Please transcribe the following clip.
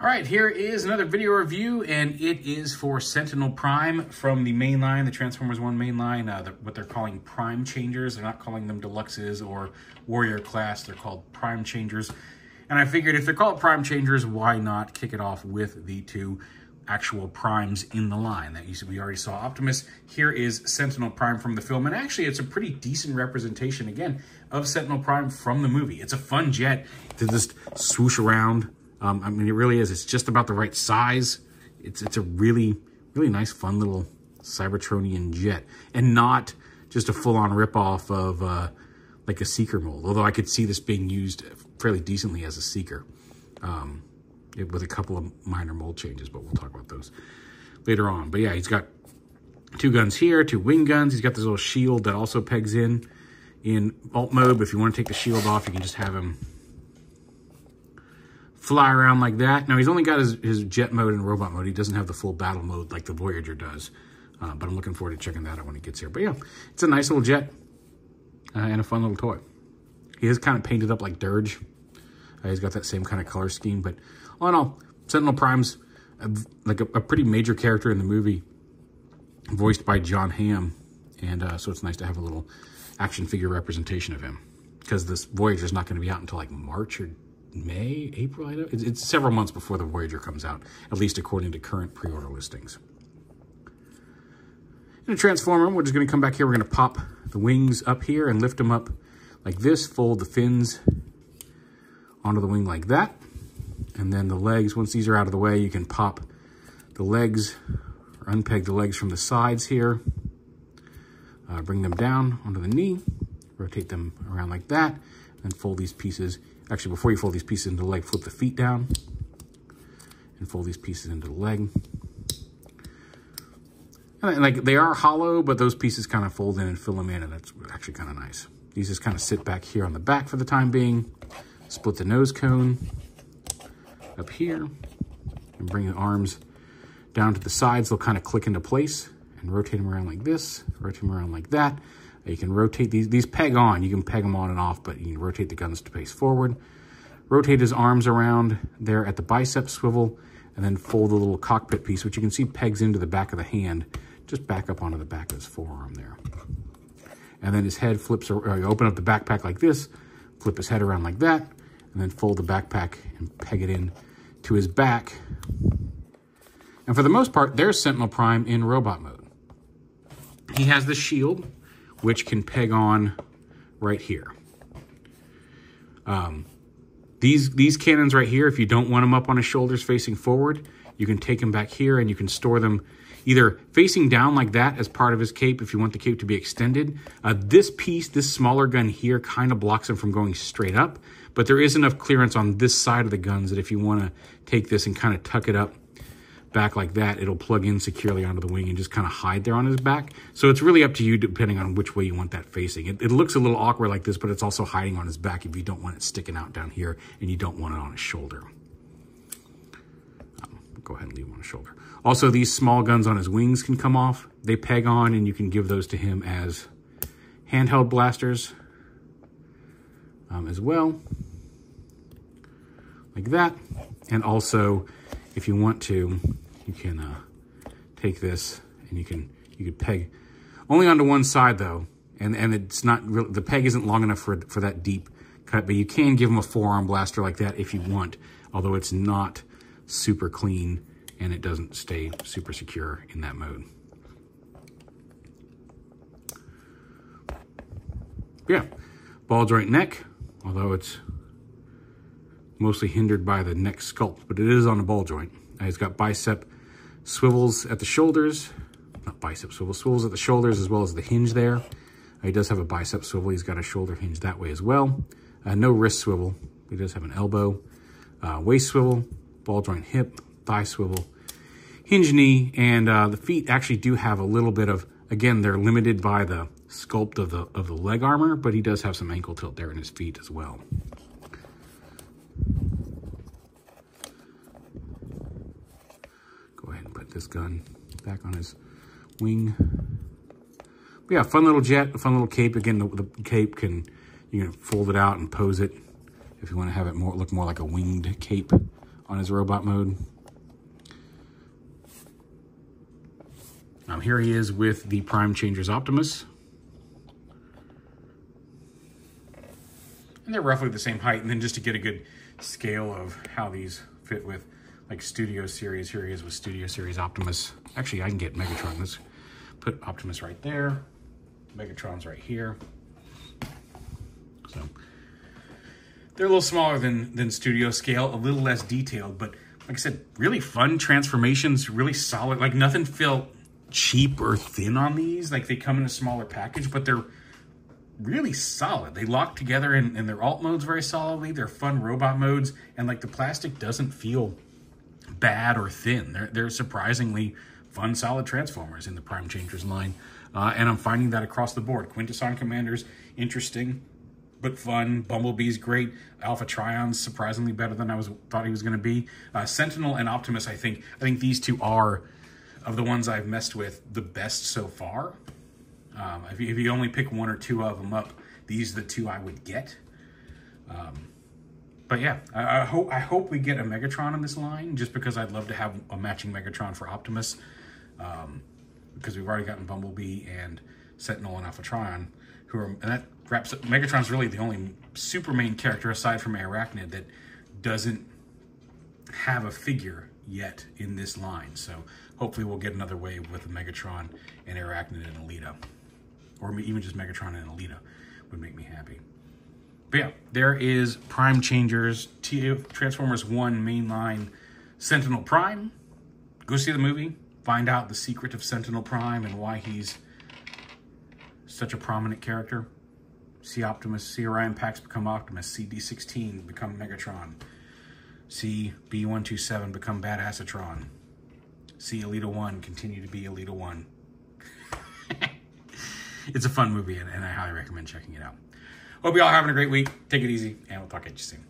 right, here is another video review, and it is for Sentinel Prime from the main line, the Transformers 1 main line, what they're calling Prime Changers. They're not calling them Deluxes or Warrior Class, they're called Prime Changers. And I figured if they're called Prime Changers, why not kick it off with the two actual Primes in the line. We already saw Optimus. Here is Sentinel Prime from the film, and actually it's a pretty decent representation, again, of Sentinel Prime from the movie. It's a fun jet to just swoosh around. I mean, it really is. It's just about the right size. It's a really, really nice, fun little Cybertronian jet, and not just a full-on ripoff of like a Seeker mold, although I could see this being used fairly decently as a Seeker. With a couple of minor mold changes, but we'll talk about those later on. But yeah, he's got two guns here, two wing guns. He's got this little shield that also pegs in alt mode, but if you want to take the shield off, you can just have him fly around like that. Now, he's only got his jet mode and robot mode. He doesn't have the full battle mode like the Voyager does, but I'm looking forward to checking that out when he gets here. But yeah, it's a nice little jet and a fun little toy. He is kind of painted up like Dirge. He's got that same kind of color scheme, but all in all, Sentinel Prime's like a pretty major character in the movie, voiced by John Hamm, and so it's nice to have a little action figure representation of him, because this Voyager's not going to be out until like March or May, April. I know it's several months before the Voyager comes out, at least according to current pre-order listings. In a Transformer, we're just going to come back here. We're going to pop the wings up here and lift them up like this, fold the fins onto the wing like that. And then the legs, once these are out of the way, you can pop the legs or unpeg the legs from the sides here. Bring them down onto the knee, rotate them around like that, and fold these pieces. Actually, before you fold these pieces into the leg, flip the feet down and fold these pieces into the leg. And like, they are hollow, but those pieces kind of fold in and fill them in, and that's actually kind of nice. These just kind of sit back here on the back for the time being. Split the nose cone up here and bring the arms down to the sides. They'll kind of click into place, and rotate them around like this, rotate them around like that. You can rotate these peg on. You can peg them on and off, but you can rotate the guns to face forward. Rotate his arms around there at the bicep swivel, and then fold the little cockpit piece, which you can see pegs into the back of the hand, just back up onto the back of his forearm there. And then his head flips, or you open up the backpack like this, flip his head around like that, and then fold the backpack and peg it in to his back. And for the most part, there's Sentinel Prime in robot mode. He has the shield, which can peg on right here. These cannons right here, if you don't want them up on his shoulders facing forward, you can take them back here and you can store them either facing down like that as part of his cape if you want the cape to be extended. This piece, this smaller gun here, kind of blocks him from going straight up, but there is enough clearance on this side of the guns that if you want to take this and kind of tuck it up back like that, it'll plug in securely onto the wing and just kind of hide there on his back. So it's really up to you depending on which way you want that facing. It looks a little awkward like this, but it's also hiding on his back if you don't want it sticking out down here and you don't want it on his shoulder. Go ahead and leave him on his shoulder. Also, these small guns on his wings can come off. They peg on, and you can give those to him as handheld blasters as well, like that. And also, if you want to, you can take this and you can peg only onto one side though, and it's not really, the peg isn't long enough for that deep cut, but you can give him a forearm blaster like that if you want, although it's not super clean and it doesn't stay super secure in that mode. Yeah, ball joint neck, although it's mostly hindered by the neck sculpt, but it is on a ball joint. He's got bicep swivels at the shoulders, not bicep swivels at the shoulders, as well as the hinge there. He does have a bicep swivel. He's got a shoulder hinge that way as well. No wrist swivel. He does have an elbow, waist swivel, ball joint hip, thigh swivel, hinge knee, and the feet actually do have a little bit of, again, they're limited by the sculpt of the leg armor, but he does have some ankle tilt there in his feet as well. Go ahead and put this gun back on his wing. But yeah, fun little jet, a fun little cape. Again, the cape you can fold it out and pose it if you want to have it look more like a winged cape on his robot mode. Here he is with the Prime Changers Optimus. And they're roughly the same height. And then just to get a good scale of how these fit with like Studio Series, here he is with Studio Series Optimus. Actually, I can get Megatron. Let's put Optimus right there. Megatron's right here. So they're a little smaller than Studio scale, a little less detailed, but like I said, really fun transformations, really solid. Like nothing felt cheap or thin on these. Like they come in a smaller package, but they're really solid. They lock together in their alt modes very solidly. They're fun robot modes, and like the plastic doesn't feel bad or thin. They're surprisingly fun, solid Transformers in the Prime Changers line. And I'm finding that across the board. Quintesson Commander's interesting, but fun. Bumblebee's great. Alpha Trion's surprisingly better than I thought he was going to be. Sentinel and Optimus, I think these two are, of the ones I've messed with, the best so far. If you only pick one or two of them up, these are the two I would get. But yeah, I hope we get a Megatron in this line, just because I'd love to have a matching Megatron for Optimus. Because we've already gotten Bumblebee and Sentinel and Alpha Trion, and that wraps up. Megatron's really the only super main character aside from Arachnid that doesn't have a figure yet in this line. So hopefully we'll get another wave with Megatron and Arachnid and Alita. Or even just Megatron and Alita would make me happy. But yeah, there is Prime Changers, Transformers 1 mainline Sentinel Prime. Go see the movie. Find out the secret of Sentinel Prime and why he's such a prominent character. See Optimus, see Orion Pax become Optimus, see D16 become Megatron, see B127 become Badassatron, see Alita 1 continue to be Alita 1. It's a fun movie, and I highly recommend checking it out. Hope you all having a great week. Take it easy, and we'll talk at you soon.